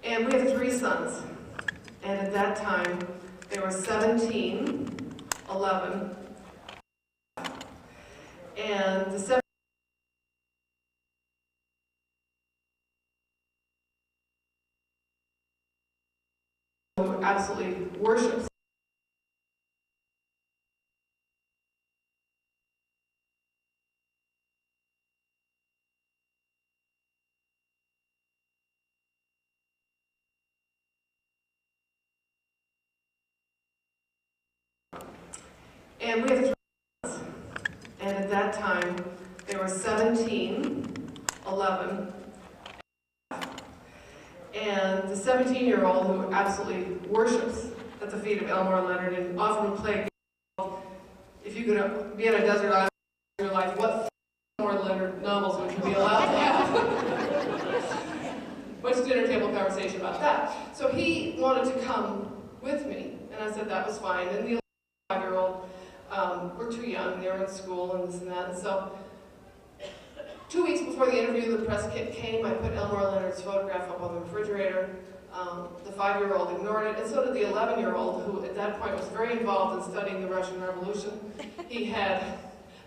And we have 3 sons. And at that time, they were 17, 11, and the 7 who absolutely worships. And we have 3 sons. And at that time, they were 17, 11, and the 17-year-old who absolutely worships at the feet of Elmore and Leonard and often would play a game called, if you could be on a desert island in your life, what Elmore and Leonard novels would you be allowed to have? Much dinner table conversation about that. So he wanted to come with me, and I said that was fine. And the 5-year-old were too young, they were in school and this and that. And so 2 weeks before the interview, the press kit came. I put Elmore Leonard's photograph up on the refrigerator. The 5-year-old ignored it, and so did the 11-year-old, who at that point was very involved in studying the Russian Revolution. He had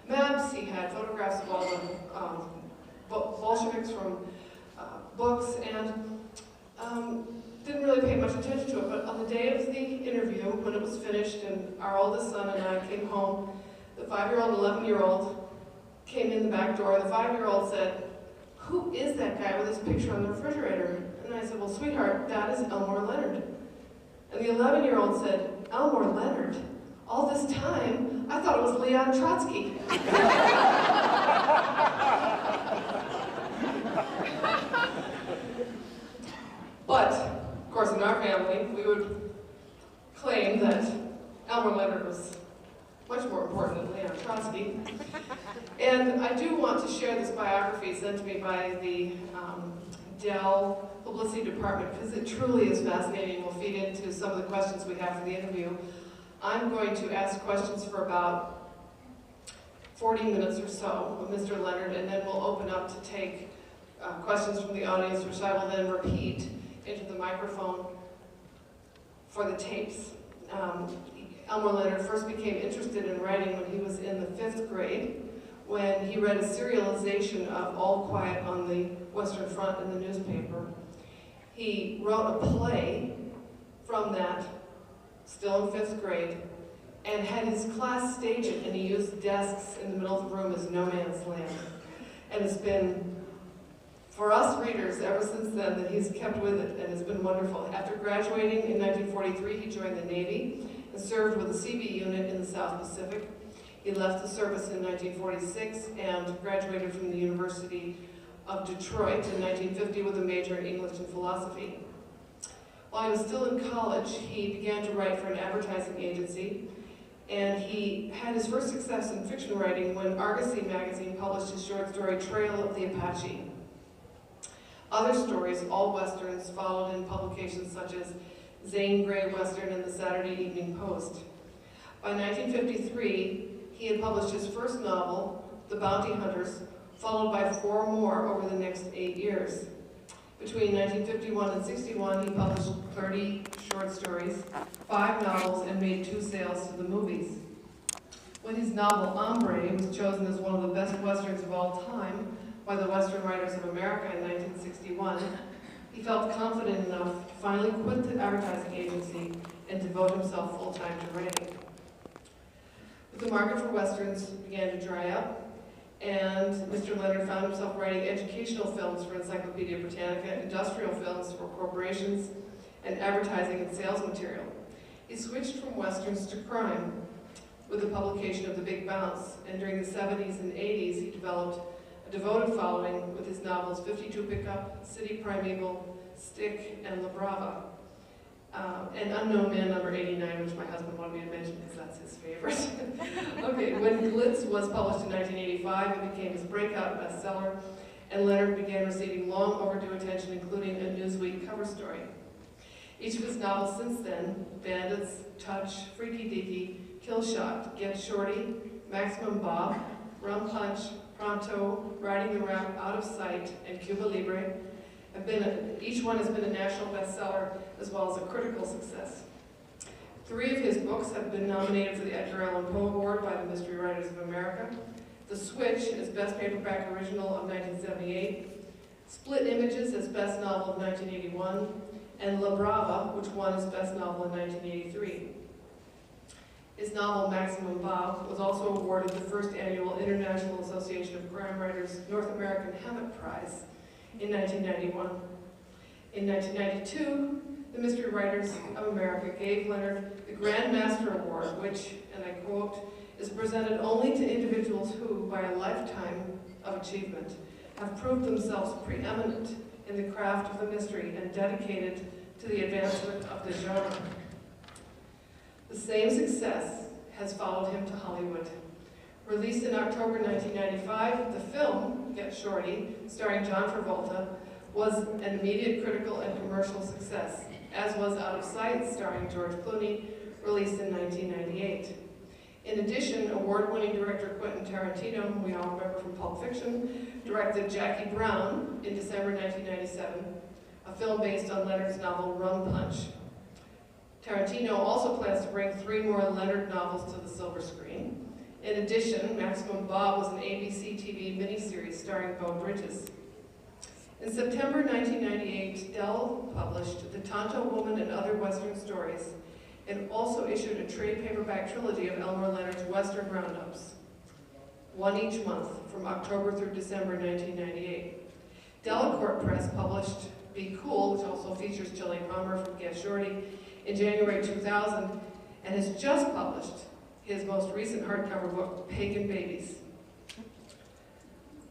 maps, he had photographs of all the Bolsheviks from books, and didn't really pay much attention to it. But on the day of the interview, when it was finished, and our oldest son and I came home, the 5-year-old and 11-year-old came in the back door. The 5-year-old said, "Who is that guy with his picture on the refrigerator?" And I said, "Well, sweetheart, that is Elmore Leonard." And the 11-year-old said, "Elmore Leonard? All this time, I thought it was Leon Trotsky." But, of course, in our family, we would claim that Elmore Leonard was much more important than Leon Trotsky. And I do want to share this biography sent to me by the Dell Publicity Department, because it truly is fascinating and will feed into some of the questions we have for the interview. I'm going to ask questions for about 40 minutes or so of Mr. Leonard, and then we'll open up to take questions from the audience, which I will then repeat into the microphone for the tapes. Elmore Leonard first became interested in writing when he was in the 5th grade, when he read a serialization of All Quiet on the Western Front in the newspaper. He wrote a play from that, still in 5th grade, and had his class stage it, and he used desks in the middle of the room as no man's land. And it's been, for us readers, ever since then, that he's kept with it, and it's been wonderful. After graduating in 1943, he joined the Navy and served with the CB unit in the South Pacific. He left the service in 1946 and graduated from the University of Detroit in 1950 with a major in English and philosophy. While he was still in college, he began to write for an advertising agency, and he had his first success in fiction writing when Argosy magazine published his short story, Trail of the Apache. Other stories, all Westerns, followed in publications such as Zane Grey Western and the Saturday Evening Post. By 1953, he had published his first novel, The Bounty Hunters, followed by 4 more over the next 8 years. Between 1951 and 61, he published 30 short stories, 5 novels, and made 2 sales to the movies. When his novel, Hombre, was chosen as one of the best Westerns of all time by the Western Writers of America in 1961, he felt confident enough to finally quit the advertising agency and devote himself full-time to writing. But the market for Westerns began to dry up, and Mr. Leonard found himself writing educational films for Encyclopedia Britannica, industrial films for corporations, and advertising and sales material. He switched from Westerns to crime with the publication of The Big Bounce, and during the 70s and 80s he developed a devoted following with his novels 52 Pickup, City Primeval, Stick, and La Brava. And Unknown Man number 89, which my husband wanted me to mention because that's his favorite. Okay, when Glitz was published in 1985, it became his breakout bestseller, and Leonard began receiving long overdue attention, including a Newsweek cover story. Each of his novels since then, Bandits, Touch, Freaky Deaky, Kill Shot, Get Shorty, Maximum Bob, Rum Punch, Pronto, Riding the Rap, Out of Sight, and Cuba Libre, Each one has been a national bestseller as well as a critical success. 3 of his books have been nominated for the Edgar Allan Poe Award by the Mystery Writers of America. The Switch is Best Paperback Original of 1978. Split Images as Best Novel of 1981. And La Brava, which won as Best Novel in 1983. His novel, Maximum Bob, was also awarded the first annual International Association of Crime Writers North American Hammett Prize in 1991. In 1992, the Mystery Writers of America gave Leonard the Grand Master Award, which, and I quote, is presented only to individuals who, by a lifetime of achievement, have proved themselves preeminent in the craft of the mystery and dedicated to the advancement of the genre. The same success has followed him to Hollywood. Released in October 1995, the film, Get Shorty, starring John Travolta, was an immediate critical and commercial success, as was Out of Sight, starring George Clooney, released in 1998. In addition, award-winning director Quentin Tarantino, whom we all remember from Pulp Fiction, directed Jackie Brown in December 1997, a film based on Leonard's novel Rum Punch. Tarantino also plans to bring 3 more Leonard novels to the silver screen. In addition, Maximum Bob was an ABC TV miniseries starring Beau Bridges. In September 1998, Dell published The Tonto Woman and Other Western Stories, and also issued a trade paperback trilogy of Elmore Leonard's Western roundups, one each month from October through December 1998. Delacorte Press published Be Cool, which also features Chili Palmer from Get Shorty, in January 2000, and has just published his most recent hardcover book, Pagan Babies.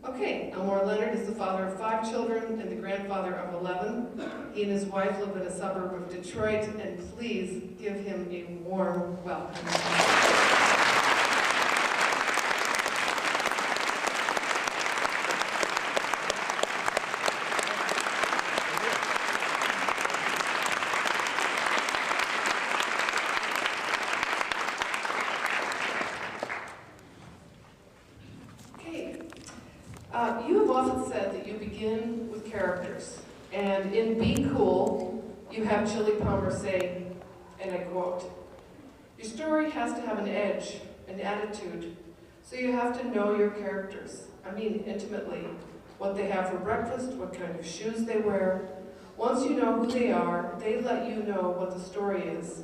Okay, Elmore Leonard is the father of 5 children and the grandfather of 11. He and his wife live in a suburb of Detroit, and please give him a warm welcome. You have often said that you begin with characters, and in Be Cool, you have Chili Palmer say, and I quote, "Your story has to have an edge, an attitude, so you have to know your characters. I mean intimately, what they have for breakfast, what kind of shoes they wear. Once you know who they are, they let you know what the story is.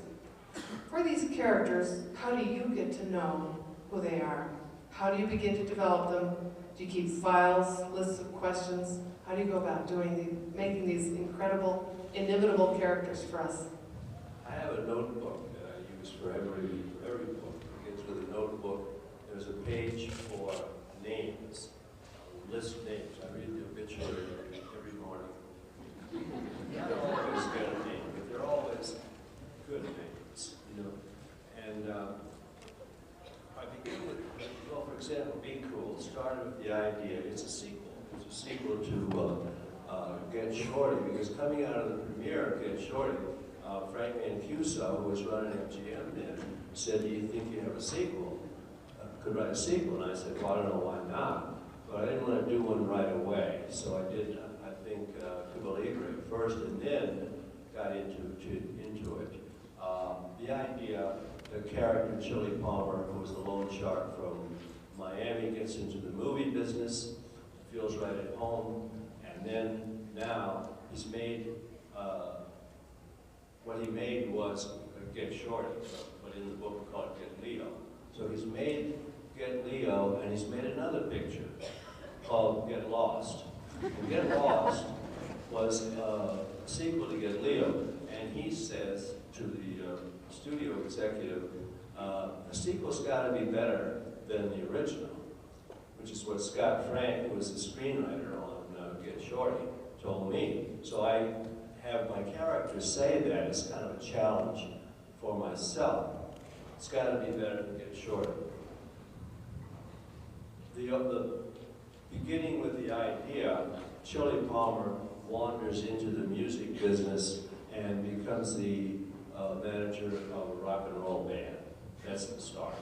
For these characters, how do you get to know who they are? How do you begin to develop them? Do you keep files, lists of questions? How do you go about making these incredible, inimitable characters for us?" I have a notebook that I use for every book. It begins with a notebook. There's a page for names, list names. I read the obituary every morning. You don't always get a name, but they're always good names, you know. And I begin with, well, for example, Be Cool started with the idea, it's a sequel. It's a sequel to Get Shorty, because coming out of the premiere of Get Shorty, Frank Mancuso, who was running MGM then, said, "Do you think you have a sequel? Could write a sequel?" And I said, "Well, I don't know why not." But I didn't want to do one right away, so I did, I think, Cuba Libre first, and then got into it. The idea, the character Chili Palmer, who was the loan shark from Miami, gets into the movie business, feels right at home, and then now he's made, what he made was Get Shorty, but in the book we call it Get Leo. So he's made Get Leo, and he's made another picture called Get Lost. And Get Lost was a sequel to Get Leo, and he says to the studio executive, the sequel's got to be better than the original, which is what Scott Frank, who was the screenwriter on Get Shorty, told me. So I have my characters say that as kind of a challenge for myself. It's got to be better than Get Shorty. The beginning with the idea, Chili Palmer wanders into the music business and becomes the manager of a rock and roll band. That's the start.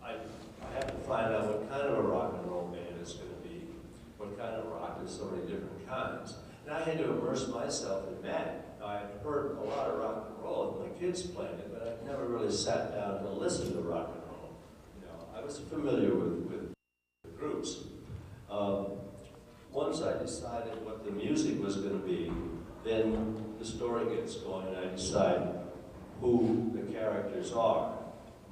I have to find out what kind of a rock and roll band it's going to be, what kind of rock, there's so many different kinds. And I had to immerse myself in that. I had heard a lot of rock and roll, and my kids played it, but I never really sat down to listen to rock and roll. You know, I was familiar with the groups. Once I decided what the music was going to be, then the story gets going, and I decide who the characters are.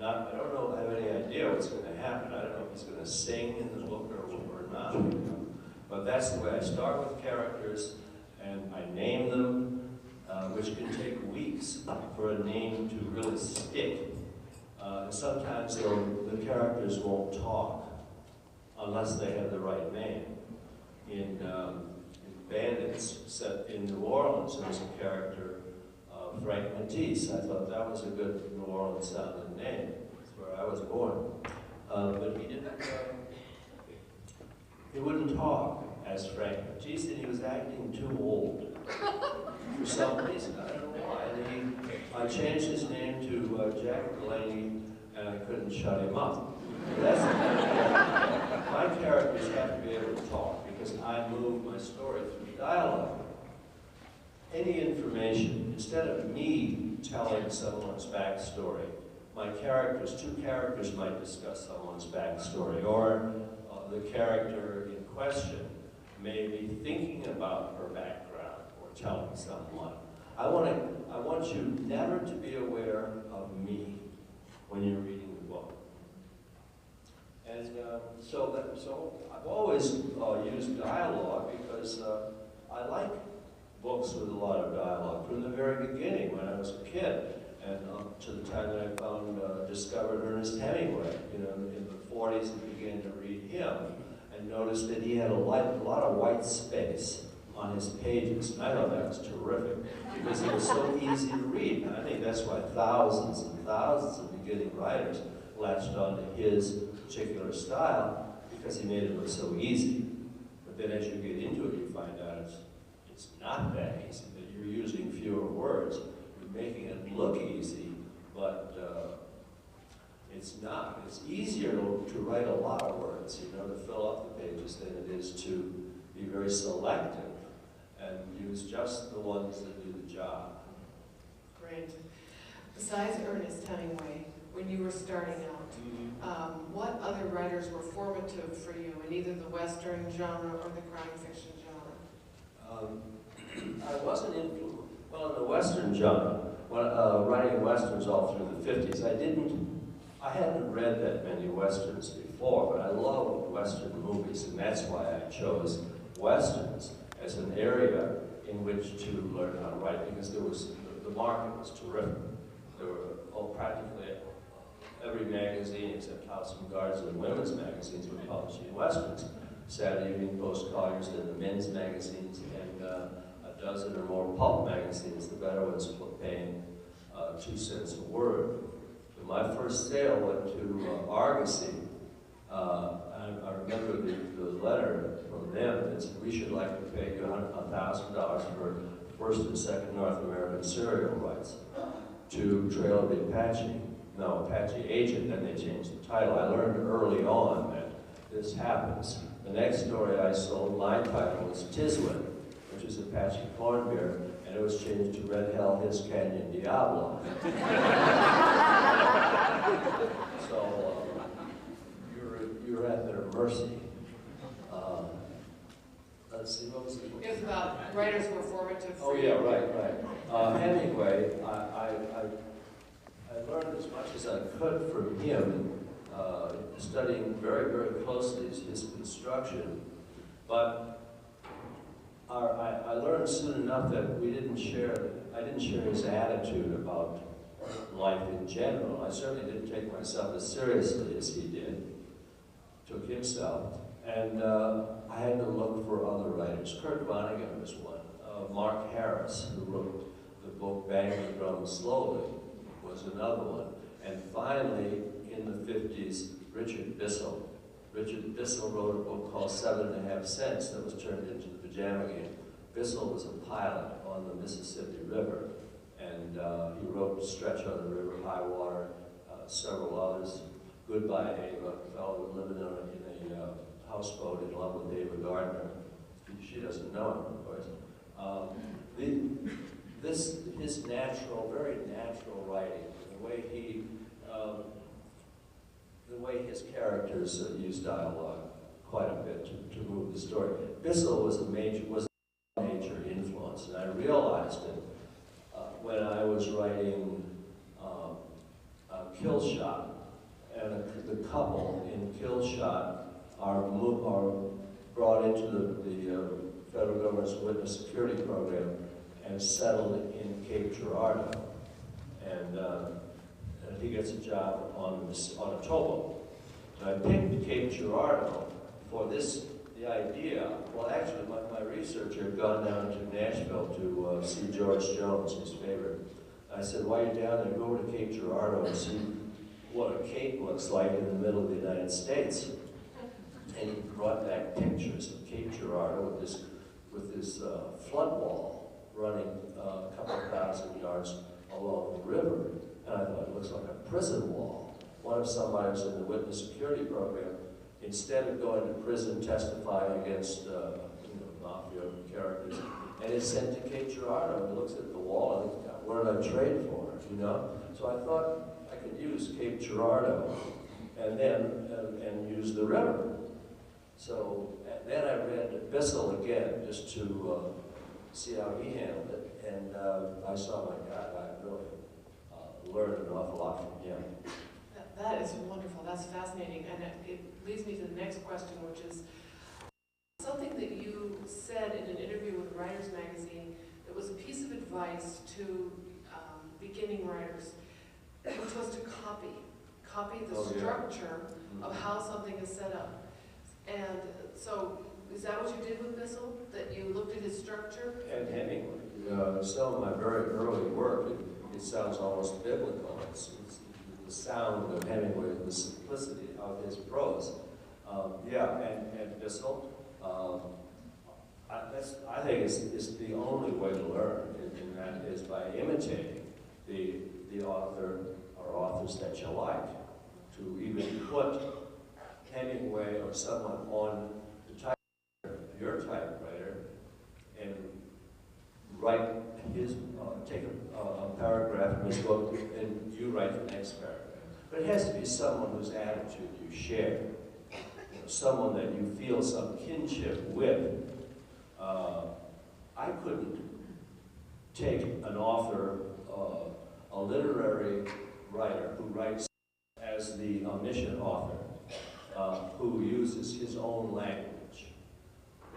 I don't know, I have any idea what's going to happen. I don't know if he's going to sing in the book or not. But that's the way I start with characters, and I name them, which can take weeks for a name to really stick. And sometimes the characters won't talk unless they have the right name. In Bandits, set in New Orleans, there was a character, Frank Matisse. I thought that was a good New Orleans sounding name. That's where I was born. But he didn't, he wouldn't talk as Frank Matisse, and he was acting too old for some reason. I don't know why. And I changed his name to Jack Delaney, and I couldn't shut him up. That's my characters have to be able to talk because I move my story through dialogue. Any information, instead of me telling someone's backstory, my characters, two characters might discuss someone's backstory, or the character in question may be thinking about her background or telling someone. I want you never to be aware of me when you're reading the book. And so I've always used dialogue because I like books with a lot of dialogue from the very beginning when I was a kid, and up to the time that I discovered Ernest Hemingway. You know, in the 40s, I began to read him and noticed that he had a lot of white space on his pages. And I thought that was terrific because it was so easy to read. And I think that's why thousands and thousands of beginning writers latched onto his particular style because he made it look so easy. But then as you get into it, you find out it's not that easy, that you're using fewer words. You're making it look easy, but it's not. It's easier to write a lot of words, you know, to fill up the pages than it is to be very selective and use just the ones that do the job. Great. Besides Ernest Hemingway, when you were starting out, what other writers were formative for you in either the Western genre or the crime fiction genre? I wasn't influenced. Well, in the Western genre, when, writing Westerns all through the 50s, I hadn't read that many Westerns before, but I loved Western movies, and that's why I chose Westerns as an area in which to learn how to write, because the market was terrific. There were practically every magazine except House and Guards and women's magazines were publishing Westerns. Saturday Evening Post colliers did the men's magazines, and a dozen or more pulp magazines, the better ones paying 2 cents a word. But my first sale went to Argosy. I remember the letter from them that said, we should like to pay you $1,000 for first and second North American serial rights to Trail of the Apache. No, Apache Agent, then they changed the title. I learned early on that this happens. The next story I sold, my title was Tiswin, which is Apache Corn Beer, and it was changed to Red Hell, His Canyon Diablo. So you're at their mercy. Let's see, what was it? It was about writers who were formative for you. Oh yeah, right. Hemingway, I learned as much as I could from him, studying very, very closely his construction. But I learned soon enough that I didn't share his attitude about life in general. I certainly didn't take myself as seriously as he took himself. And I had to look for other writers. Kurt Vonnegut was one. Mark Harris, who wrote the book Bang the Drum Slowly, was another one. And finally, in the 50s, Richard Bissell. Richard Bissell wrote a book called 7½ Cents that was turned into the Pajama Game. Bissell was a pilot on the Mississippi River, and he wrote Stretch on the River, High Water, several others. Goodbye, Ava, a fellow living in a houseboat in love with David Gardner. She doesn't know him, of course. His natural, very natural writing, the way his characters use dialogue quite a bit to move the story. Bissell was a major influence, and I realized it when I was writing Kill Shot, and the couple in Kill Shot are brought into the federal government's witness security program and settled in Cape Girardeau, and he gets a job on a towboat. And I picked Cape Girardeau for the idea. Well, actually, my researcher had gone down to Nashville to see George Jones, his favorite. I said, while you're down there, go over to Cape Girardeau and see what a cape looks like in the middle of the United States. And he brought back pictures of Cape Girardeau with this flood wall running a couple of thousand yards along the river. And I thought, it looks like a prison wall. One of somebody was in the witness security program, instead of going to prison testifying against mafia characters, and is sent to Cape Girardeau and looks at the wall and thinks, what did I trade for, So I thought I could use Cape Girardeau and then use the river. So then I read Bissell again just to see how he handled it, and I saw, my God, I really learned an awful lot from him. That is wonderful. That's fascinating, and it leads me to the next question, which is something that you said in an interview with Writers Magazine that was a piece of advice to beginning writers, which was to copy the structure of how something is set up. And so, is that what you did with Bissell? That you looked at his structure? And Hemingway. Some of my very early work, it sounds almost biblical. It's the sound of Hemingway, the simplicity of his prose. And Bissell. I think it's the only way to learn, and that is by imitating the author or authors that you like. To even put Hemingway or someone on the typewriter, your typewriter, and write take a paragraph in his book, and you write the next paragraph. But it has to be someone whose attitude you share, someone that you feel some kinship with. I couldn't take an author, a literary writer who writes as the omniscient author, who uses his own language.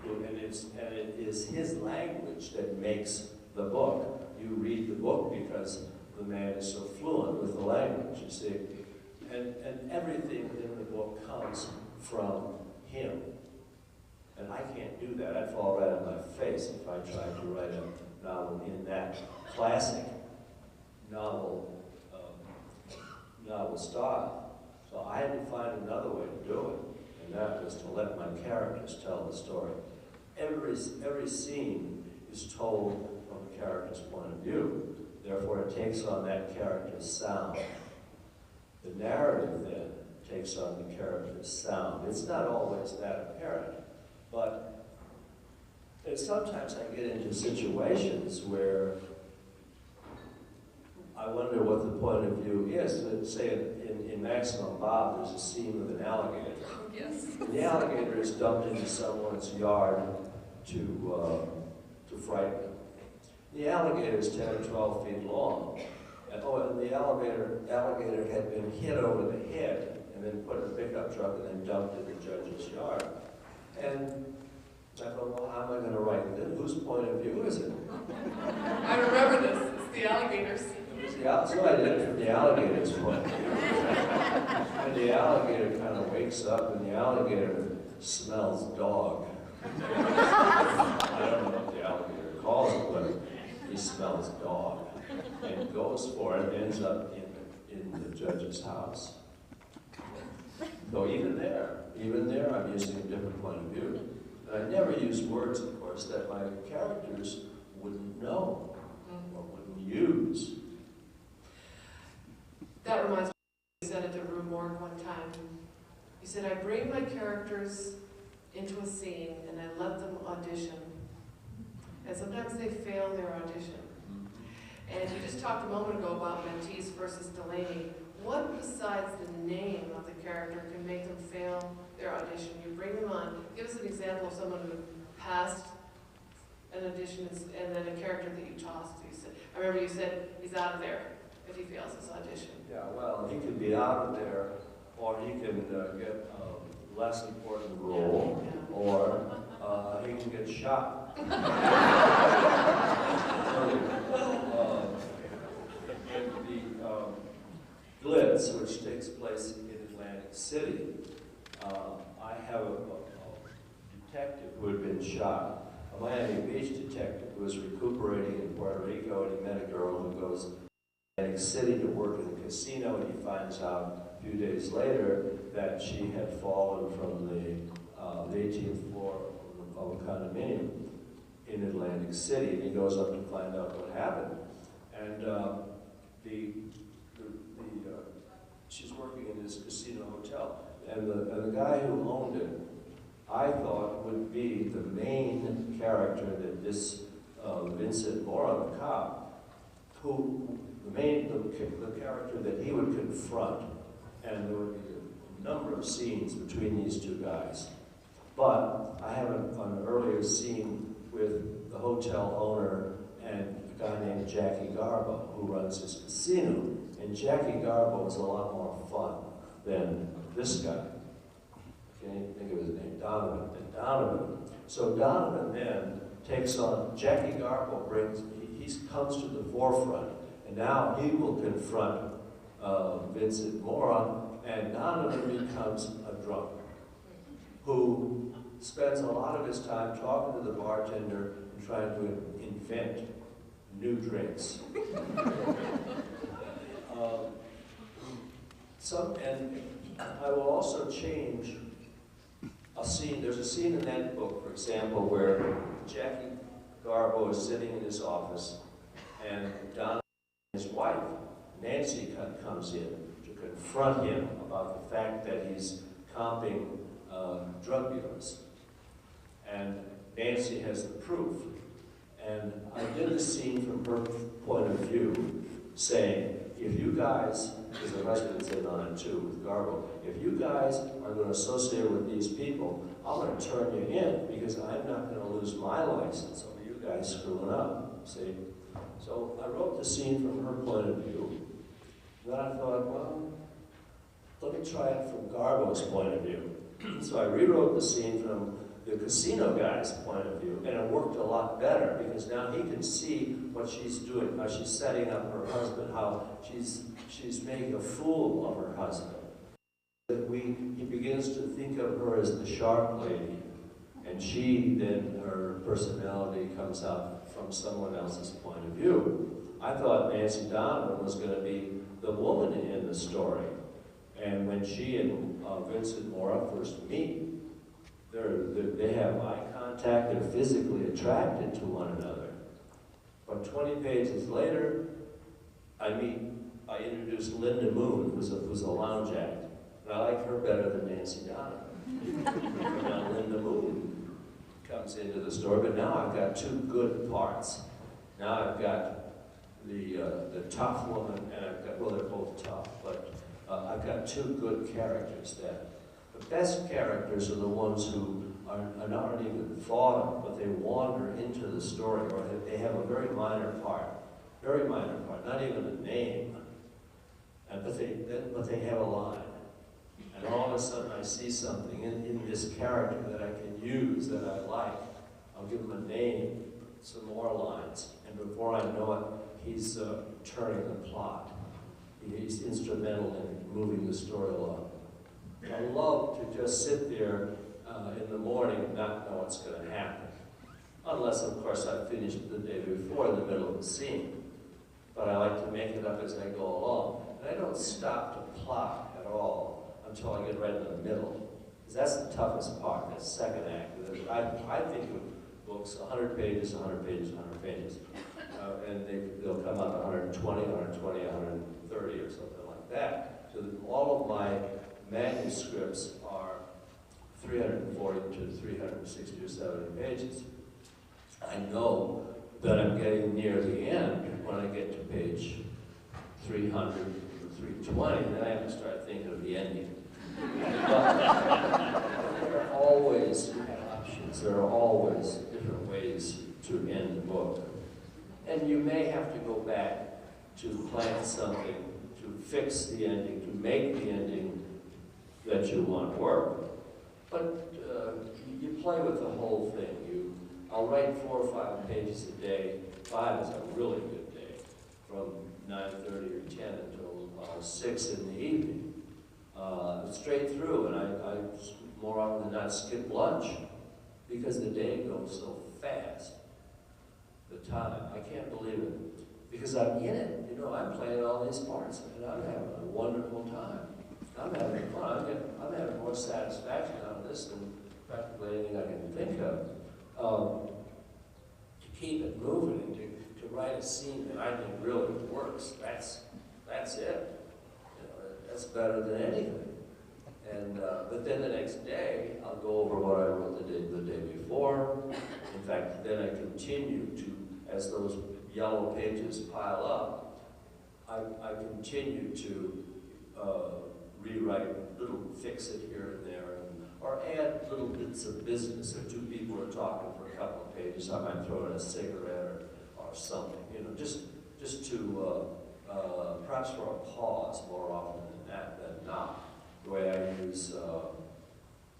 And it is his language that makes the book. You read the book because the man is so fluent with the language, you see. And everything in the book comes from him. And I can't do that. I'd fall right on my face if I tried to write a novel in that classic novel style. So I had to find another way to do it, and that was to let my characters tell the story. Every scene is told from the character's point of view. Therefore, it takes on that character's sound. The narrative then takes on the character's sound. It's not always that apparent, but sometimes I get into situations where I wonder what the point of view is. Say in Maximum Bob, there's a scene with an alligator. Yes. And the alligator is dumped into someone's yard to frighten them. The alligator is 10 or 12 feet long. And the alligator had been hit over the head and then put in a pickup truck and then dumped in the judge's yard. And I thought, well, how am I going to write this? Whose point of view is it? I remember this. It's the alligators. So I did it from the alligator's point of view. And the alligator kind of wakes up, and the alligator smells dog. I don't know what the alligator calls it, but he smells dog. And goes for it, and ends up in the judge's house. So even there, I'm using a different point of view. And I never use words, of course, that my characters wouldn't know or wouldn't use. That reminds me of what you said at the Rue Morgue one time. You said, I bring my characters into a scene and I let them audition. And sometimes they fail their audition. And you just talked a moment ago about mentees versus Delaney. What besides the name of the character can make them fail their audition? You bring them on. Give us an example of someone who passed an audition and then a character that you tossed. I remember you said he's out of there if he fails his audition. Yeah, well, he could be out of there, or he can get a less important role, or he can get shot. The Blitz, which takes place in Atlantic City, I have a detective who had been shot, a Miami Beach detective who was recuperating in Puerto Rico, and he met a girl who goes to Atlantic City to work in the casino, and he finds out a few days later that she had fallen from the 18th floor of a condominium in Atlantic City, and he goes up to find out what happened. And she's working in this casino hotel, and the guy who owned it, I thought would be the main character that this Vincent Mora, the cop, the character that he would confront, and there would be a number of scenes between these two guys. But I have an earlier scene with the hotel owner and a guy named Jackie Garbo, who runs his casino. And Jackie Garbo is a lot more fun than this guy. Can't even think of his name, Donovan. And Donovan. So Donovan then takes on, Jackie Garbo he comes to the forefront, and now he will confront Vincent Mora, and Donovan becomes a drunk who spends a lot of his time talking to the bartender and trying to invent new drinks. And I will also change a scene. There's a scene in that book, for example, where Jackie Garbo is sitting in his office, and Donovan, his wife, Nancy, comes in to confront him about the fact that he's comping drug dealers. And Nancy has the proof. And I did the scene from her point of view, saying, if you guys, because the husband's in on it too with Garbo, if you guys are going to associate with these people, I'm going to turn you in because I'm not going to lose my license over you guys screwing up, see? So I wrote the scene from her point of view. Then I thought, well, let me try it from Garbo's point of view. So I rewrote the scene from the casino guy's point of view, and it worked a lot better because now he can see what she's doing, how she's setting up her husband, how she's making a fool of her husband. He begins to think of her as the sharp lady, and she then, her personality comes out from someone else's point of view. I thought Nancy Donovan was going to be the woman in the story, and when she and Vincent Mora first meet, they have eye contact, they're physically attracted to one another. But 20 pages later, I introduce Linda Moon, who's a lounge act. And I like her better than Nancy Donovan. Now Linda Moon comes into the story, but now I've got two good parts. Now I've got the tough woman, and I've got, well, they're both tough, but I've got two good characters then. The best characters are the ones who are not even thought of, but they wander into the story, or they have a very minor part, not even a name, but they have a line. And all of a sudden I see something in this character that I can use, that I like. I'll give him a name, some more lines, and before I know it, he's turning the plot. He's instrumental in moving the story along. I love to just sit there in the morning and not know what's going to happen. Unless, of course, I finished the day before in the middle of the scene. But I like to make it up as I go along. And I don't stop to plot at all until I get right in the middle. Because that's the toughest part, that second act. I think of books, 100 pages, 100 pages, 100 pages. And they'll come out 120, 120, 130 or something like that. So that all of my manuscripts are 340 to 360 or 70 pages. I know that I'm getting near the end when I get to page 300 or 320, and then I have to start thinking of the ending. But there are always options. There are always different ways to end the book. And you may have to go back to plan something, to fix the ending, to make the ending that you want to work. But you play with the whole thing. I'll write 4 or 5 pages a day. 5 is a really good day, from 9:30 or 10 until 6 in the evening. Straight through, and I more often than not skip lunch because the day goes so fast. The time, I can't believe it. Because I'm in it, you know, I'm playing all these parts, and I'm having a wonderful time. I'm having fun. I'm having more satisfaction out of this than practically anything I can think of. To keep it moving and to write a scene that I think really works, that's it. You know, that's better than anything. And but then the next day, I'll go over what I wrote the day before. In fact, then I continue to, as those yellow pages pile up, I continue to rewrite little fix-it here and there, or add little bits of business. If 2 people are talking for a couple of pages, I might throw in a cigarette or something, you know, just to perhaps for a pause more often than not. The way I use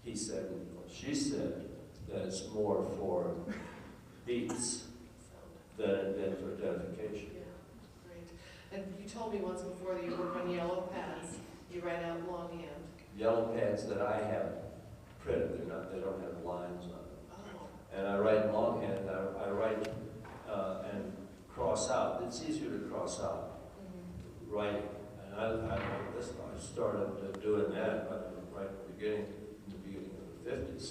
he said or she said, that it's more for beats than for identification. Yeah, great. And you told me once before that you work on yellow pads. You write out longhand. Yellow pads that I have printed, they don't have lines on them. Oh. And I write longhand, I write and cross out. It's easier to cross out writing. And I started doing that right in the beginning of the 50s,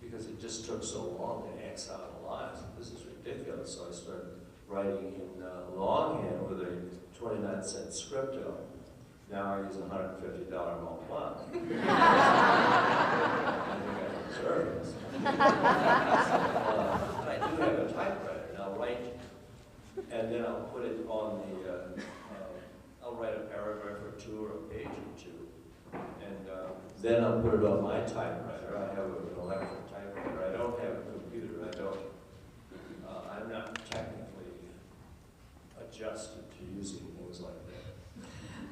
because it just took so long to X out the lines. This is ridiculous. So I started writing in longhand with a 29-cent scripto. Now I use a $150 Mott. I think I deserve this. But I do have a typewriter, and I'll write, and then I'll put it on the, I'll write a paragraph or 2 or a page or 2, and then I'll put it on my typewriter. I have an electric typewriter. I don't have a computer. I'm not technically adjusted to using things like that.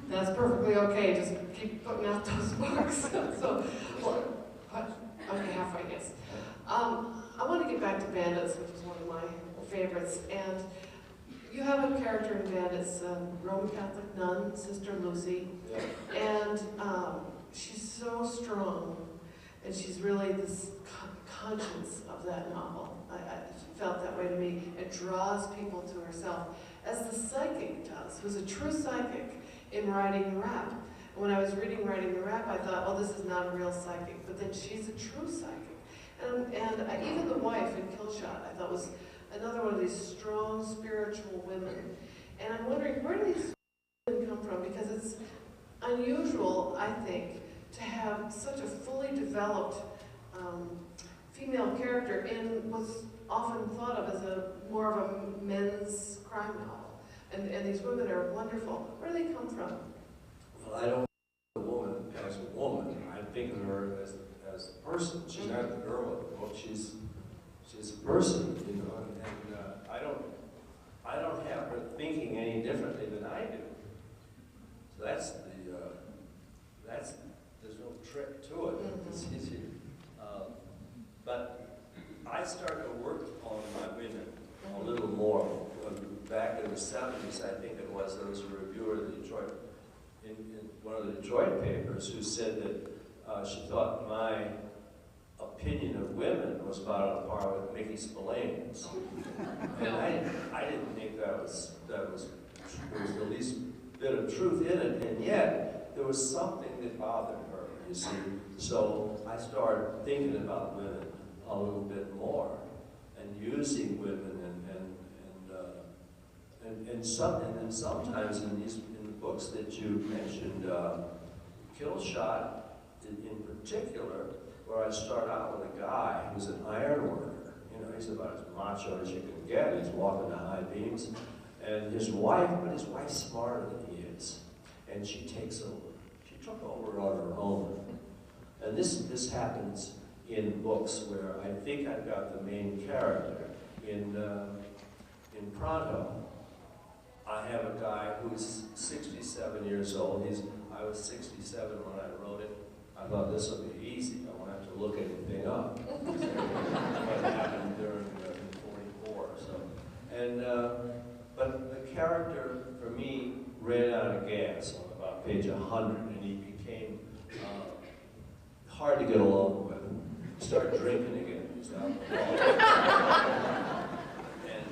That's perfectly okay. Just keep putting out those books. So, well, okay, halfway, yes. I want to get back to Bandits, which is one of my favorites. And you have a character in Bandits, Roman Catholic nun, Sister Lucy. Yeah. And she's so strong. And she's really this conscience of that novel. I felt that way to me. It draws people to herself, as the psychic does, who's a true psychic in writing the rap. When I was reading Writing the Rap, I thought, oh, this is not a real psychic, but then she's a true psychic. And even the wife in Killshot, I thought was another one of these strong spiritual women. And I'm wondering, where do these women come from? Because it's unusual, I think, to have such a fully developed female character in what's often thought of as more of a men's crime novel. And these women are wonderful. Where do they come from? Well, I don't think of a woman as a woman. I think of her as a person. She's not the girl of the book. She's a person, you know. And I don't have her thinking any differently than I do. So there's no trick to it. It's easy. But I started to work on my women a little more. Back in the 70s, I think it was, there was a reviewer in one of the Detroit papers who said that she thought my opinion of women was about on par with Mickey Spillane's. And I didn't think there was the least bit of truth in it, and yet there was something that bothered her, you see. So I started thinking about women a little bit more, and using women, and sometimes in the books that you mentioned, Killshot in particular, where I start out with a guy who's an iron worker. You know, he's about as macho as you can get. He's walking the high beams. And his wife's smarter than he is. And she takes over. She took over on her own. And this happens in books where I think I've got the main character. In Pronto, I have a guy who's 67 years old. I was 67 when I wrote it. I thought this will be easy. I won't have to look anything up. What happened during 44 or so. And but the character for me ran out of gas on about page 100, and he became hard to get along with. Started drinking again. He was alcoholic. And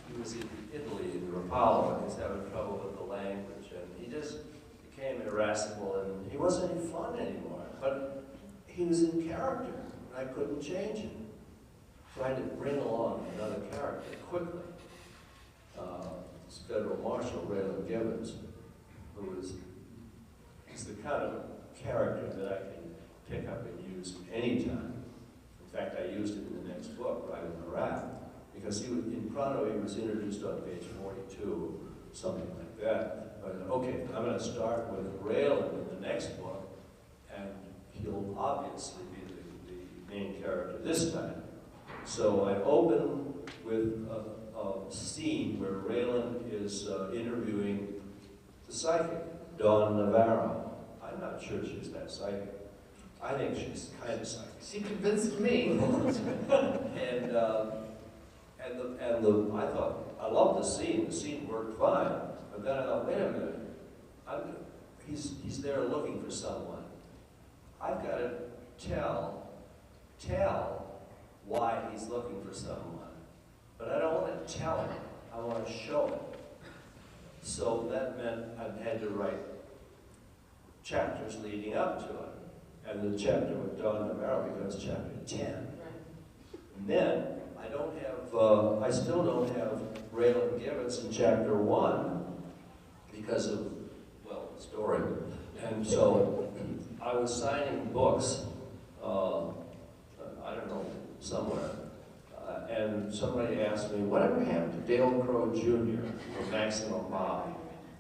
he was in Italy, in Rapallo, and he was having trouble with the language, and he just became irascible, and he wasn't any fun anymore. But he was in character, and I couldn't change him. So I had to bring along another character quickly. This Federal Marshal, Raylan Gibbons, who is the kind of character that I can pick up and use anytime. In fact, I used it in the next book, Right in the Rap, because in Pronto he was introduced on page 42, something like that. But okay, I'm going to start with Raylan in the next book, and he'll obviously be the main character this time. So I open with a scene where Raylan is interviewing the psychic, Dawn Navarro. I'm not sure she's that psychic. I think she's kind of psychic. She convinced me. I thought, I loved the scene. The scene worked fine. But then I thought, wait a minute. He's there looking for someone. I've got to tell why he's looking for someone. But I don't want to tell him. I want to show him. So that meant I had to write chapters leading up to it. And the chapter with Dawn Navarro becomes chapter 10. Right. And then I still don't have Raylan Gibbons in chapter 1 because of, well, the story. And so I was signing books, I don't know, somewhere. And somebody asked me, whatever happened to Dale Crowe Jr. from Maximum Bob?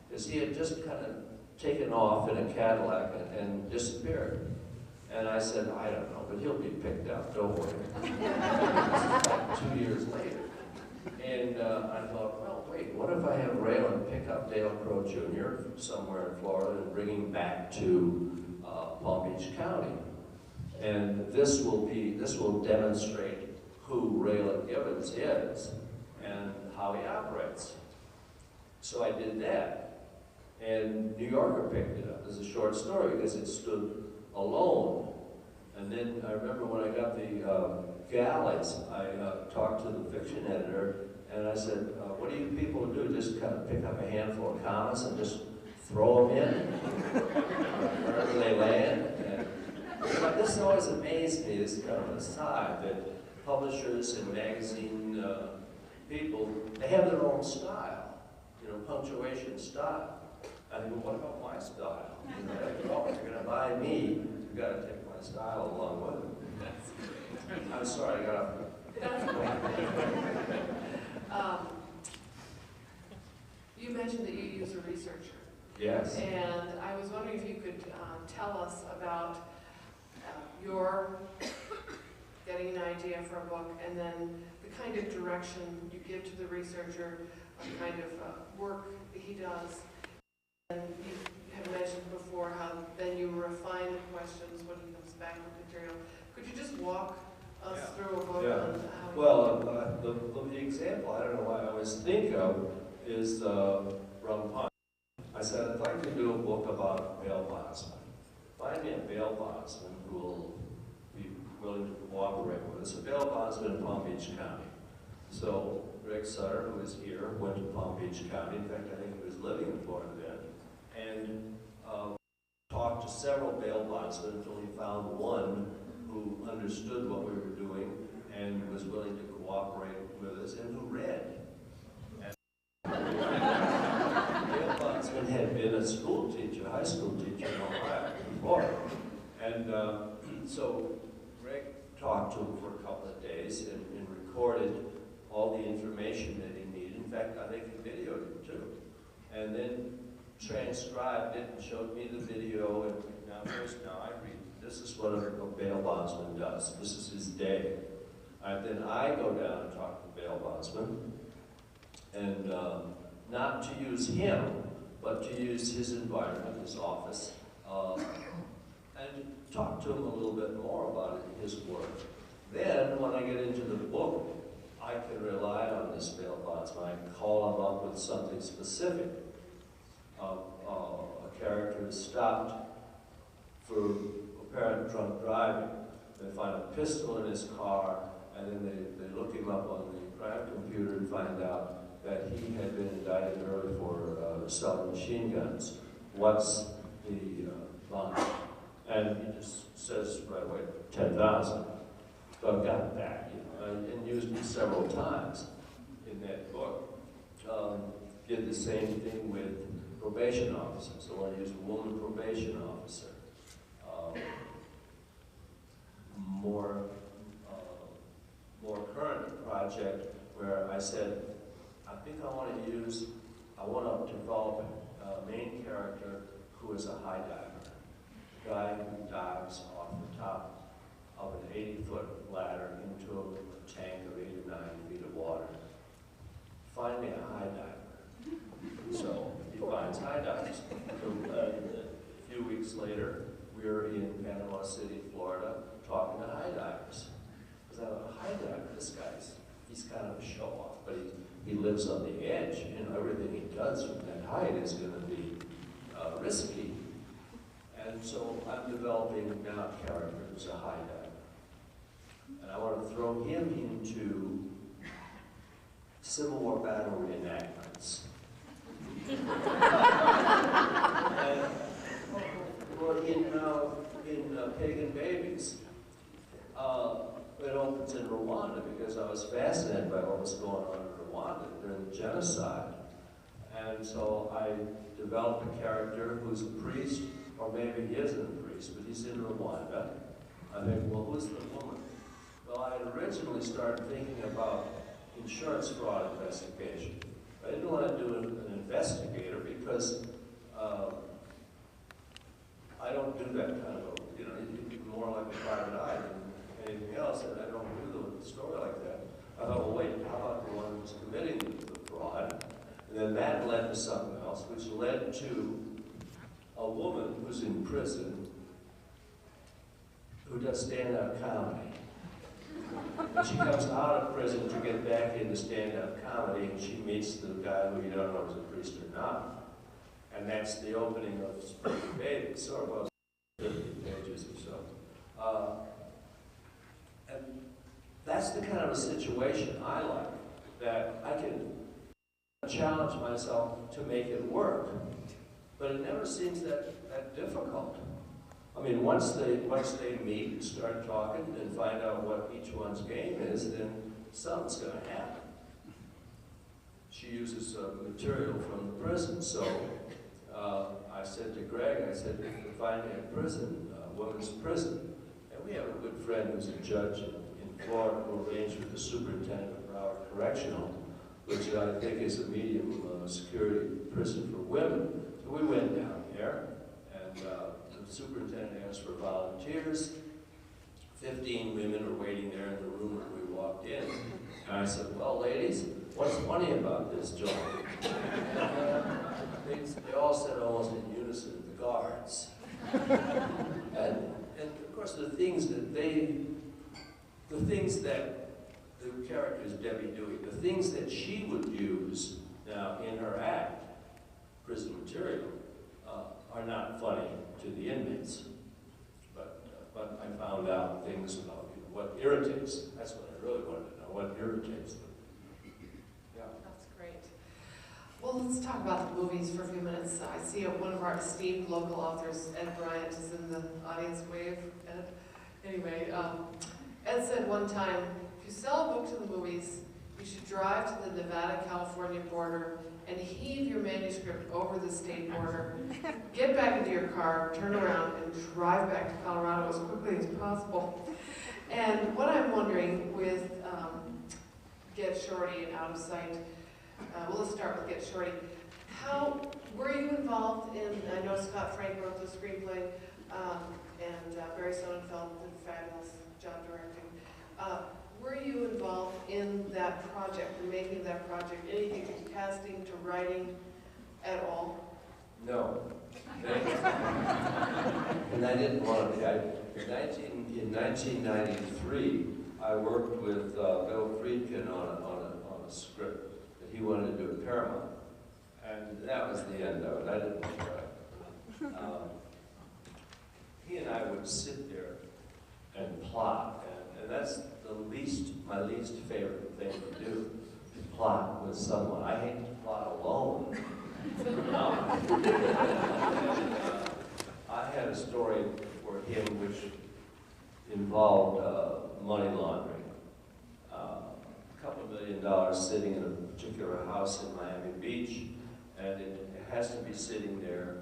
Because he had just kind of taken off in a Cadillac and disappeared. And I said, I don't know, but he'll be picked up, don't worry. This is like 2 years later. And I thought, well, wait, what if I have Raylan pick up Dale Crowe Jr. somewhere in Florida and bring him back to Palm Beach County? And this will demonstrate who Raylan Gibbons is and how he operates. So I did that. And New Yorker picked it up as a short story because it stood alone. And then I remember when I got the galleys, I talked to the fiction editor and I said, what do you people do? Just kind of pick up a handful of comics and just throw them in wherever they land? And this has always amazed me, this is kind of an aside, that publishers and magazine people, they have their own style, punctuation style. I think, well, what about my style? If you're going to buy me, you've got to take my style along with it. I'm sorry, I got off. You mentioned that you use a researcher. Yes. And I was wondering if you could tell us about your getting an idea for a book, and then the kind of direction you give to the researcher, the kind of work that he does. And you have mentioned before how then you refine the questions when he comes back with material. Could you just walk us through a book on how the example I don't know why I always think of is Rum Punch. I said, I'd like to do a book about a bail bondsman. Find me a bail bondsman who will be willing to cooperate with us. A bail bondsman in Palm Beach County. So Greg Sutter, who is here, went to Palm Beach County. In fact, I think he was living in Florida then. And talked to several bail bondsmen until he found one who understood what we were doing and was willing to cooperate with us and who read. And bail bondsman had been a school teacher, high school teacher in Ohio before. And So Greg talked to him for a couple of days and recorded all the information that he needed. In fact, I think he videoed it too. And then transcribed it and showed me the video. And now I read, this is what a bail bondsman does. This is his day. And then I go down and talk to the bail bondsman. And not to use him, but to use his environment, his office, and talk to him a little bit more about it, his work. Then, when I get into the book, I can rely on this bail bondsman. I can call him up with something specific. A character is stopped for apparent drunk driving. They find a pistol in his car, and then they look him up on the crime computer and find out that he had been indicted early for selling machine guns. What's the bond? And he just says right away, 10,000. So I've got that, you know, and used it several times in that book. Did the same thing with probation officers. So I used a woman probation officer. More current project where I said, I think I want to develop a main character who is a high diver. A guy who dives off the top of an 80-foot ladder into a tank of 8 or 9 feet of water. Find me a high diver. So he finds high divers. So, a few weeks later, we're in Panama City, Florida, talking to high divers. Because I'm a high diver, this guy's, he's kind of a show-off, but he lives on the edge. You know, everything he does from that height is going to be risky. And so I'm developing now a character who's a high diver. And I want to throw him into Civil War battle reenactments. And, well, in Pagan Babies, it opens in Rwanda because I was fascinated by what was going on in Rwanda during the genocide. And so I developed a character who's a priest, or maybe he isn't a priest, but he's in Rwanda. I think, well, who's the woman? Well, I had originally started thinking about insurance fraud investigation. I didn't want to do an investigator because I don't do that kind of a, you know, you're more like a private eye than anything else, and I don't do the story like that. I thought, well, wait, how about the one who's committing the fraud? And then that led to something else, which led to a woman who's in prison who does stand-up comedy. And she comes out of prison to get back into stand-up comedy, and she meets the guy who you don't know is a priest or not. And that's the opening of Spring Baby, sort of about 50 pages or so. And that's the kind of a situation I like, that I can challenge myself to make it work. But it never seems that difficult. I mean, once they meet and start talking and find out what each one's game is, then something's going to happen. She uses material from the prison, so I said to Greg, I said, if you can find me a prison, a women's prison, and we have a good friend who's a judge in Florida who arranged with the superintendent of Broward Correctional, which I think is a medium security prison for women. So we went down there, and the superintendent asked for volunteers. 15 women were waiting there in the room when we walked in. And I said, well, ladies, what's funny about this joint? They all said almost in unison, the guards. And of course, the things that the character is Debbie Dewey, the things that she would use now in her act, prison material, are not funny to the inmates. But I found out things about what irritates them. That's what I really wanted to know, what irritates them. Yeah. That's great. Well, let's talk about the movies for a few minutes. I see one of our esteemed local authors, Ed Bryant, is in the audience. Wave, Ed. Anyway, Ed said one time, if you sell a book to the movies, you should drive to the Nevada-California border and heave your manuscript over the state border, get back into your car, turn around, and drive back to Colorado as quickly as possible. And what I'm wondering with Get Shorty and Out of Sight, well, let's start with Get Shorty. How were you involved in, I know Scott Frank wrote the screenplay, and Barry Sonnenfeld did a fabulous job directing. Were you involved in that project, the making of that project, anything from casting to writing at all? No. And I didn't want to be. In 1993, I worked with Bill Friedkin on a script that he wanted to do at Paramount. And that was the end of it. I didn't try. He and I would sit there and plot, and that's my least favorite thing to do, to plot with someone. I hate to plot alone. I had a story for him which involved money laundering. A couple $1 million sitting in a particular house in Miami Beach, and it has to be sitting there.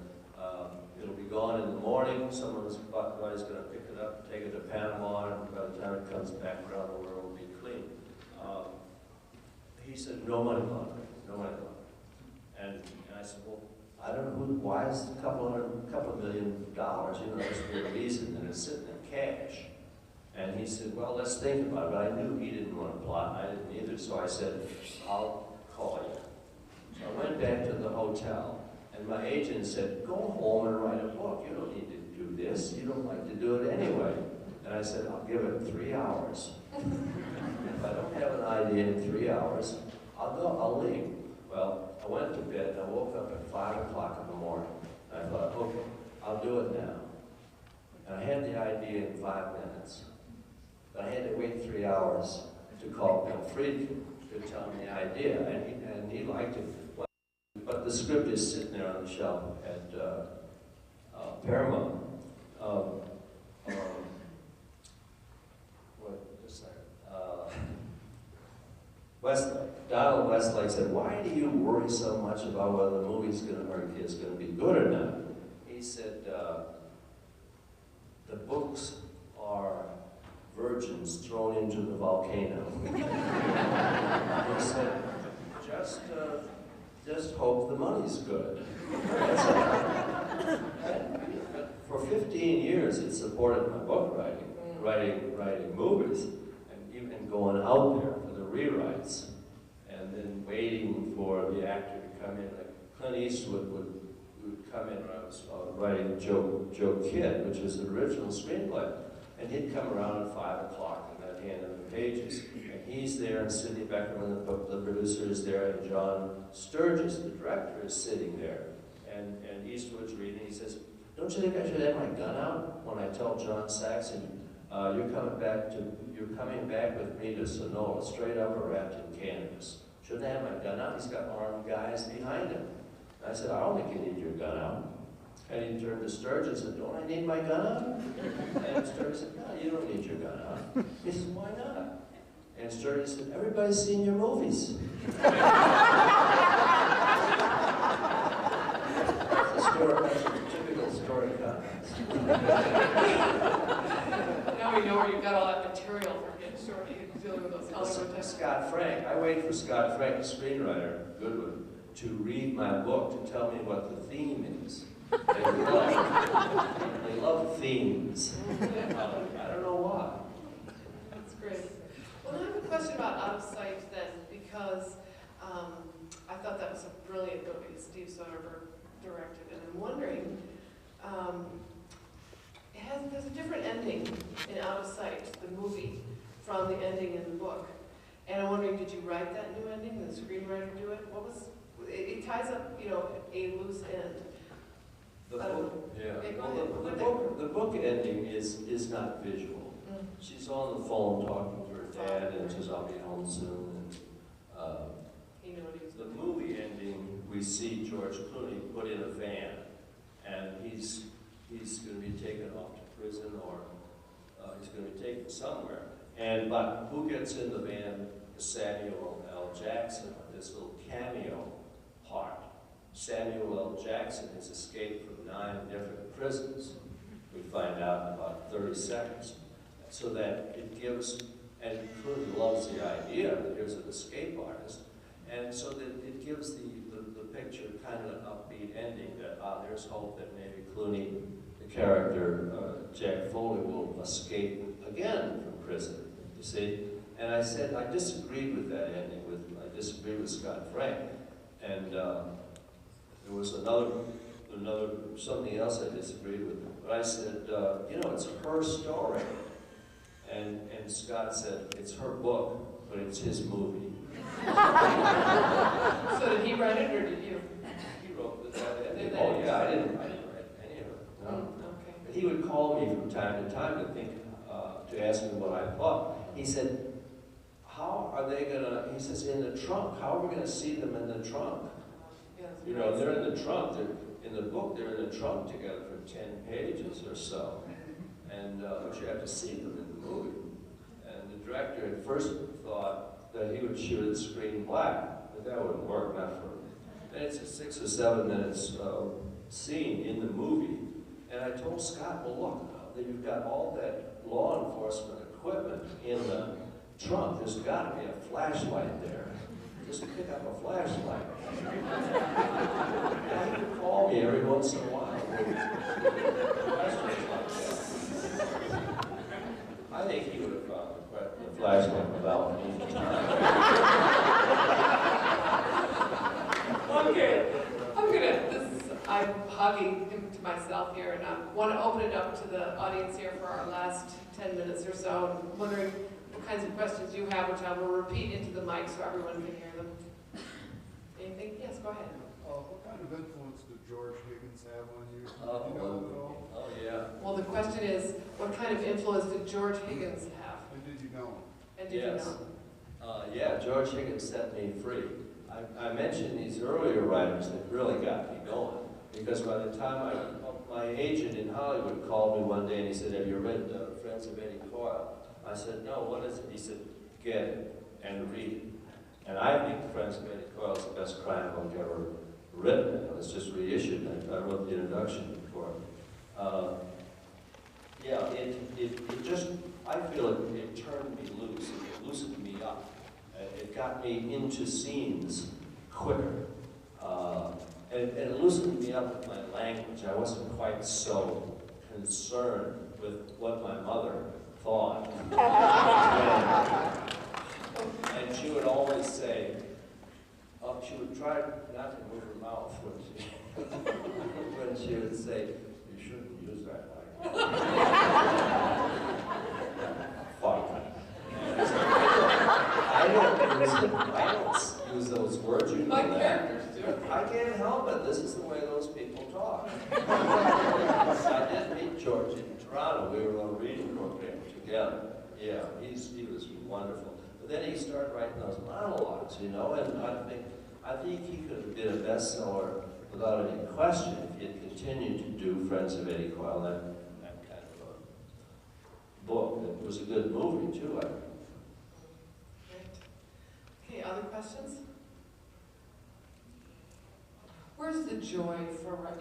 It'll be gone in the morning. Somebody's going to pick it up, take it to Panama, and by the time it comes back around the world, it'll be clean. He said, no money laundering, no money laundering. And I said, well, I don't know, why is it a couple $1 million? That's the reason, and it's sitting in cash. And he said, well, let's think about it. But I knew he didn't want to plot, and I didn't either, so I said, I'll call you. So I went back to the hotel, and my agent said, go home and write a book. You don't need to do this. You don't like to do it anyway. And I said, I'll give it 3 hours. If I don't have an idea in 3 hours, I'll leave. Well, I went to bed, and I woke up at 5 o'clock in the morning. And I thought, okay, I'll do it now. And I had the idea in 5 minutes. But I had to wait 3 hours to call Bill Friedkin to tell me the idea, and he liked it. Well, but the script is sitting there on the shelf at Paramount. Westlake. Donald Westlake said, why do you worry so much about whether the movie's going to be good or not? He said, the books are virgins thrown into the volcano. He said, just hope the money's good. That's all. For 15 years, it supported my book writing movies, and even going out there for the rewrites, and then waiting for the actor to come in. Like Clint Eastwood would come in when I was writing Joe Kidd, which was the original screenplay. And he'd come around at 5 o'clock and I'd hand him the pages. And he's there, and Sidney Beckerman, the producer, is there, and John Sturgis, the director, is sitting there. And Eastwood's reading. He says, don't you think I should have my gun out when I tell John Saxon, you're coming back with me to Sonora, straight up or wrapped in canvas? Shouldn't I have my gun out? He's got armed guys behind him. And I said, I don't think you need your gun out. And he turned to Sturgis and said, don't I need my gun out? And Sturgis said, no, you don't need your gun out. He said, why not? And Sturgis said, everybody's seen your movies. That's a typical story context. Now we know where you got all that material for Get Shorty and dealing with those Hollywood types. Scott Frank. I wait for Scott Frank, the screenwriter, Goodwin, to read my book to tell me what the theme is. They love themes. I don't know why. That's great. Well, I have a question about Out of Sight then, because I thought that was a brilliant movie that Steve Soderbergh directed, and I'm wondering, there's a different ending in Out of Sight, the movie, from the ending in the book. And I'm wondering, did you write that new ending? Did the screenwriter do it? It ties up, a loose end. The book, yeah. Well, the book ending is not visual. Mm. She's on the phone talking to her dad, and says, "I'll be home soon." And the movie ending, we see George Clooney put in a van, and he's going to be taken off to prison, or he's going to be taken somewhere. But who gets in the van? Samuel L. Jackson, this little cameo part. Samuel L. Jackson has escaped from 9 different prisons. We find out in about 30 seconds. So that it gives, and Clooney loves the idea that here's an escape artist, and so that it gives the picture kind of an upbeat ending that there's hope that maybe Clooney, the character Jack Foley, will escape again from prison, you see? And I said I disagreed with that ending. I disagreed with Scott Frank, and there was something else I disagreed with. But I said, you know, it's her story, and Scott said it's her book, but it's his movie. So did he write it, or did you? He wrote that ending. Oh yeah, I didn't write any of it. No. Okay. But he would call me from time to time to think, to ask me what I thought. He said, how are they gonna, he says, in the trunk, how are we gonna see them in the trunk? Yes, You know, they're in the trunk, in the book, they're in the trunk together for 10 pages or so. And, but you have to see them in the movie. And the director at first thought that he would shoot it screen black, but that wouldn't work, not for him. And it's a 6 or 7 minutes scene in the movie. And I told Scott, well look, that you've got all that law enforcement equipment in the trunk. There's got to be a flashlight there. Just pick up a flashlight. And he would call me every once in a while. I think he would have found the flashlight without me. Okay, I'm hogging him to myself here, and I want to open it up to the audience here for our last 10 minutes or so. I'm wondering what kinds of questions you have, which I will repeat into the mic so everyone can hear them. Anything? Yes, go ahead. What kind of influence did George Higgins have on you? Oh yeah. Well, the question is, what kind of influence did George Higgins have? And did you know him? And did Yes. you know him? Yeah, George Higgins set me free. I mentioned these earlier writers that really got me going. Because by the time my agent in Hollywood called me one day and he said, have you read Friends of Eddie Coyle? I said, no, what is it? He said, get it and read it. And I think Friends of Eddie Coyle is the best crime book ever written. It was just reissued. I wrote the introduction for it. Yeah, it just, I feel it turned me loose. It loosened me up. It got me into scenes quicker. And it loosened me up with my language. I wasn't quite so concerned with what my mother thought. And she would always say, she would try not to move her mouth when she would say, you shouldn't use that language. Fuck. I don't use those words. You know My that. characters do. I can't help it. This is the way those people talk. I did meet George in Toronto. We were on a reading program together. Yeah, he was wonderful. But then he started writing those monologues, you know, and I think he could have been a bestseller without any question if he had continued to do Friends of Eddie Coyle, that kind of a book. It was a good movie, too, I think. Great. Okay, other questions? Where's the joy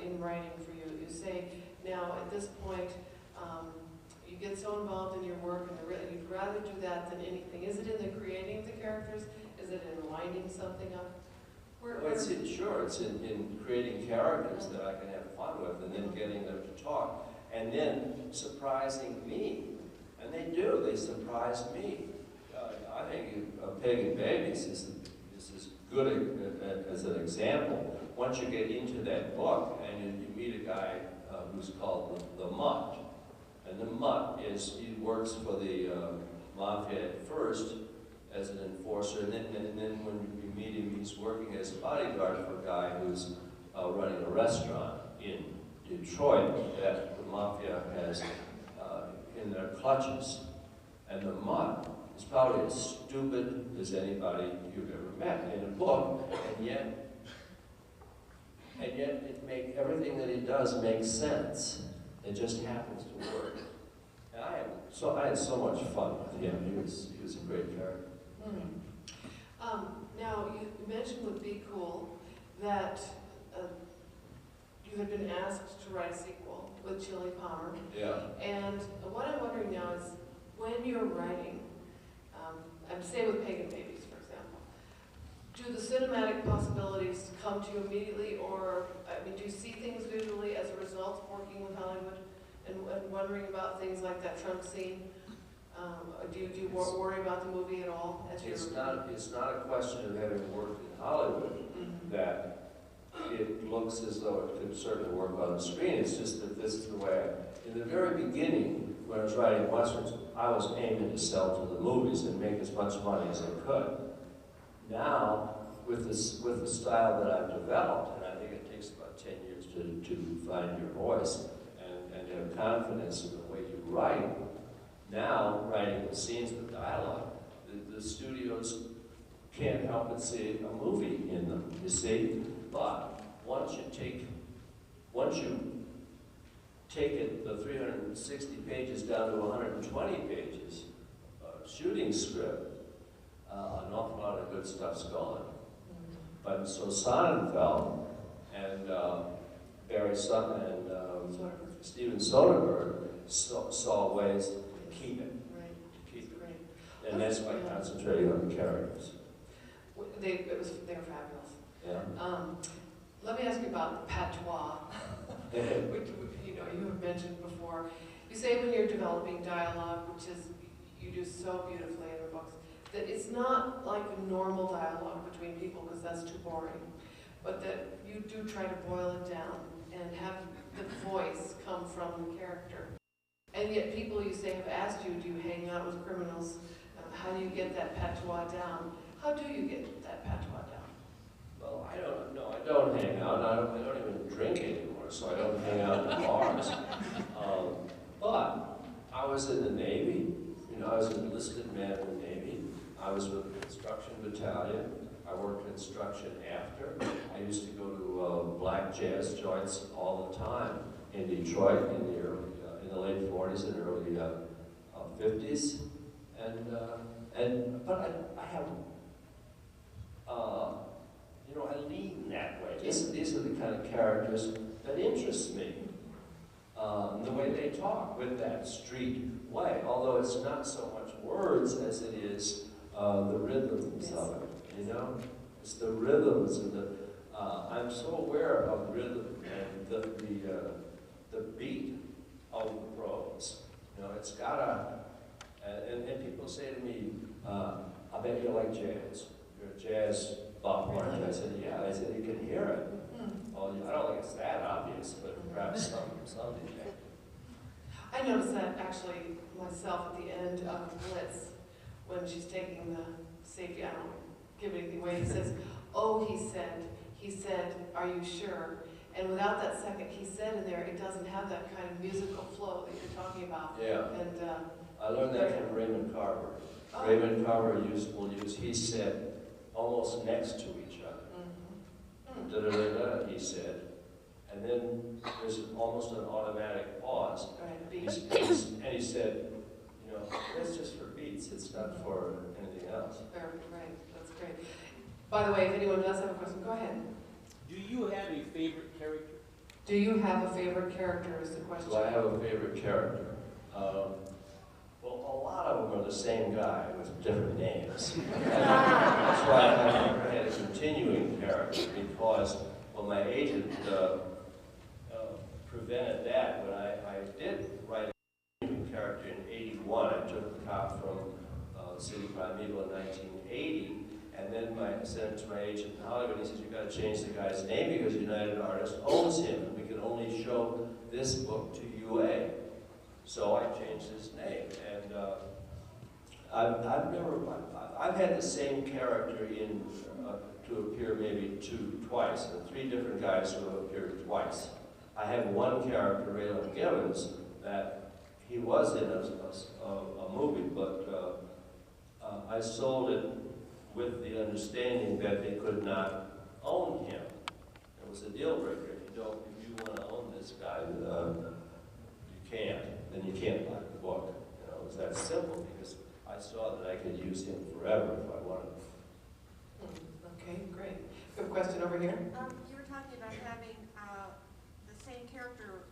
in writing for you? You say now at this point, you get so involved in your work and you'd rather do that than anything. Is it in the creating of the characters? Is it in lining something up? It's in creating characters that I can have fun with and then getting them to talk and then surprising me. And they do, they surprise me. I think Pagan Babies is as good as an example. Once you get into that book and you meet a guy who's called the Mott. And the Mott he works for the mafia at first as an enforcer, and then when we meet him, he's working as a bodyguard for a guy who's running a restaurant in Detroit that the mafia has in their clutches. And the Mott is probably as stupid as anybody you've ever met in a book, and yet everything that he does makes sense. It just happens to work. And I had so much fun with him. He was a great character. Mm. Now, you mentioned with Be Cool that you had been asked to write a sequel with Chili Palmer. Yeah. And what I'm wondering now is, when you're writing, I'm say with Pagan Babies, for example, do the cinematic possibilities come to you immediately, or, I mean, do you see things visually as a result of working with Hollywood and wondering about things like that trunk scene? Do you worry about the movie at all? It's not a question of having worked in Hollywood that it looks as though it could certainly work on the screen. It's just that this is the way. In the very beginning, when I was writing westerns, I was aiming to sell to the movies and make as much money as I could. Now, with the style that I've developed, and I think it takes about 10 years to find your voice and have confidence in the way you write. Now, writing the scenes with dialogue, the studios can't help but see a movie in them, you see? But once you take it, the 360 pages down to 120 pages, shooting script, an awful lot of good stuff's gone. But so Sonnenfeld and Barry Sutton and Steven Soderbergh saw ways to keep it. Right. To keep it. Great. And that's by concentrating on the characters. They were fabulous. Yeah. Let me ask you about the patois, which you have mentioned before. You say when you're developing dialogue, which is you do so beautifully in the books, that it's not like a normal dialogue between people because that's too boring, but that you do try to boil it down and have the voice come from the character. And yet people, you say, have asked you, do you hang out with criminals? How do you get that patois down? How do you get that patois down? Well, I don't hang out. I don't even drink anymore, so I don't hang out in bars. But I was in the Navy. I was an enlisted man in the Navy. I was with the construction battalion. I worked construction after. I used to go to black jazz joints all the time in Detroit in the late 40s and early 50s. But I have, I lean that way. These are the kind of characters that interest me. The way they talk with that street way, although it's not so much words as it is the rhythms of it, It's the rhythms and I'm so aware of rhythm and the beat of the prose. It's gotta, and people say to me, I bet you like jazz. You're a jazz buff, aren't you? I said, yeah. I said, you can hear it. Well, I don't think it's that obvious, but perhaps some do. I noticed that actually myself at the end of Blitz, when she's taking the safety, I don't want to give anything away, he says, oh, he said, are you sure? And without that second he said in there, it doesn't have that kind of musical flow that you're talking about. Yeah. And I learned that from Raymond Carver. Oh. Raymond Carver will use he said almost next to each other. Da-da-da-da, he said. And then there's almost an automatic pause. right, beat. And he said, that's just for beats. It's not for anything else. Right, that's great. By the way, if anyone does have a question, go ahead. Do you have a favorite character? Do you have a favorite character is the question. Do I have a favorite character? Well, a lot of them are the same guy with different names. That's why I never had a continuing character, because my agent prevented that. When I did write a continuing character in '81, I took the cop from City Primeval in 1980, and then I sent it to my agent in Hollywood. He says, you've got to change the guy's name because United Artists owns him, and we can only show this book to UA. So I changed his name, and I've had the same character to appear maybe twice, and 3 different guys who have appeared twice. I have one character, Raylan Gibbons, that he was in a movie, but I sold it with the understanding that they could not own him. It was a deal breaker. If you want to own this guy, you can't. Then you can't buy the book. It was that simple, because I saw that I could use him forever if I wanted. question over here. You were talking about having the same character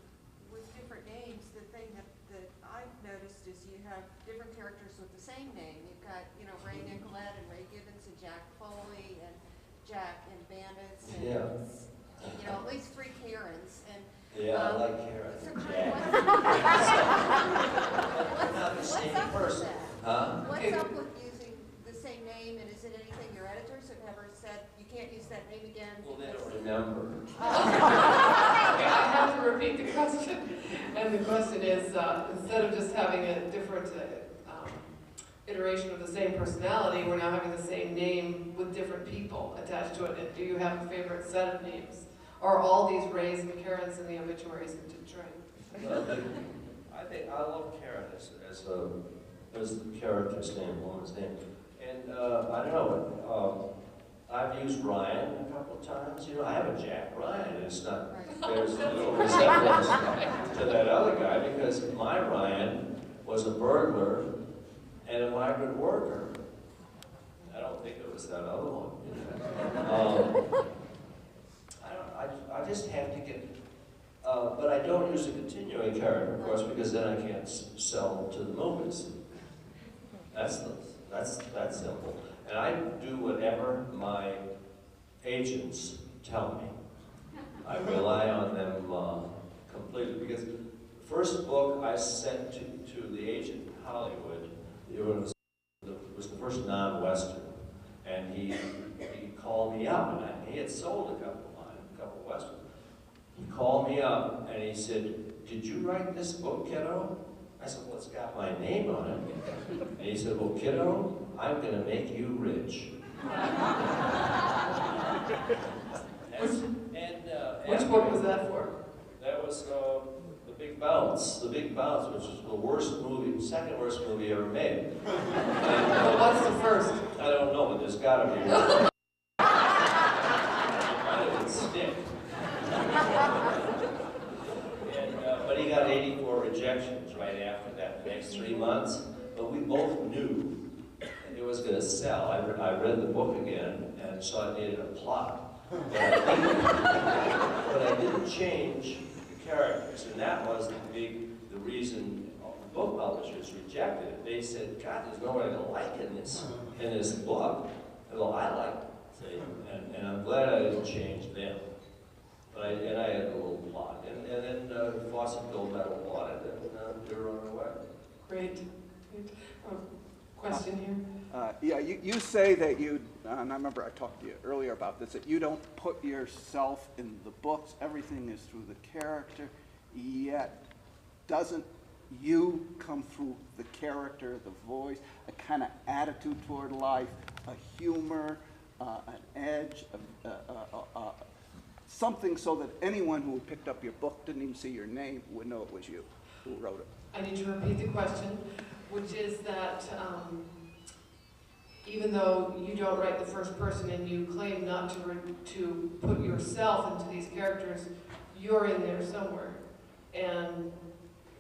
with different names. The thing that I've noticed is you have different characters with the same name. You've got, you know, Ray Nicolette and Ray Gibbons and Jack Foley and Jack and Bandits and, you know, at least 3 Karens. And Yeah, I like Karen. so and kind Jack. of Not the same what's up with person. that? Huh? What's up with using the same name, and is it anything your editors have ever said, you can't use that name again? Well, they don't remember. Okay, I have to repeat the question. And the question is, instead of just having a different iteration of the same personality, we're now having the same name with different people attached to it. And do you have a favorite set of names? Or are all these Rays and Karens in the obituaries in Detroit? Well, I think I love Karen as the character's name, woman's name. And I don't know, I've used Ryan a couple of times. You know, I have a Jack Ryan. It's not, there's little resemblance to that other guy because my Ryan was a burglar and a migrant worker. I don't think it was that other one. You know? I just have to get, but I don't use a continuing character, of course, because then I can't sell to the movies. That's simple. And I do whatever my agents tell me. I rely on them completely, because the first book I sent to the agent in Hollywood, it was the first non-Western, and he called me up, and he had sold a couple Westerns. He called me up and he said, "Did you write this book, kiddo?" I said, "Well, it's got my name on it." And he said, "Well, kiddo, I'm going to make you rich." Which book was that for? That was The Big Bounce. The Big Bounce, which is the worst movie, second worst movie ever made. Well, what's the first? I don't know, but there's got to be one. Stick. But he got 84 rejections right after that, the next 3 months. But we both knew it was going to sell. I read the book again and saw it needed a plot. But I didn't change the characters, and that was the reason the book publishers rejected it. They said, "God, there's nobody going to like it in this book." Well, I liked it. And I'm glad I didn't change them. But I had a little plot. And then Fawcett Bill Metal bought it, and they were on their way. Great. Question here? Yeah, you say that you, and I remember I talked to you earlier about this, that you don't put yourself in the books. Everything is through the character. Yet, doesn't you come through the character, the voice, a kind of attitude toward life, a humor, an edge, something so that anyone who picked up your book, didn't even see your name, would know it was you who wrote it? I need to repeat the question, which is that even though you don't write the first person and you claim not to put yourself into these characters, you're in there somewhere. And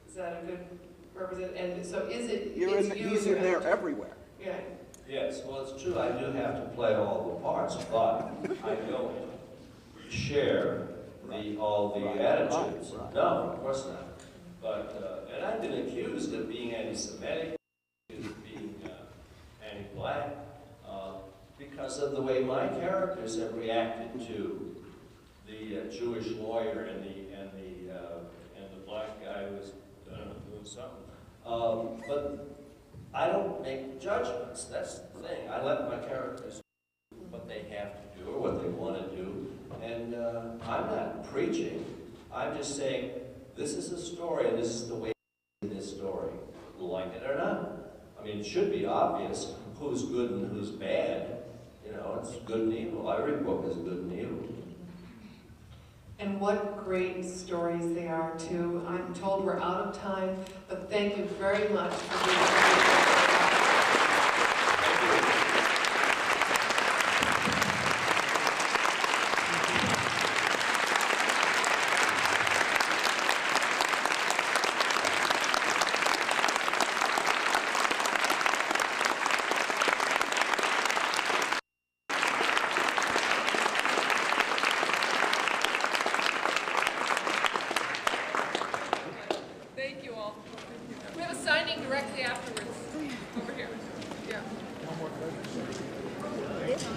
is that a good representation? And so is it, He's in there everywhere. Yeah. Yes, well, it's true. I do have to play all the parts, but I don't share all the attitudes. Right. No, of course not. But and I've been accused of being anti-Semitic, accused of being anti-black, because of the way my characters have reacted to the Jewish lawyer and the black guy who was doing something. But I don't make judgments. That's the thing. I let my characters do what they have to do or what they want to do. And I'm not preaching. I'm just saying, this is a story, and this is the way this story, like it or not. I mean, it should be obvious who's good and who's bad. You know, it's good and evil. Every book is good and evil. And what great stories they are, too. I'm told we're out of time, but thank you very much for being here.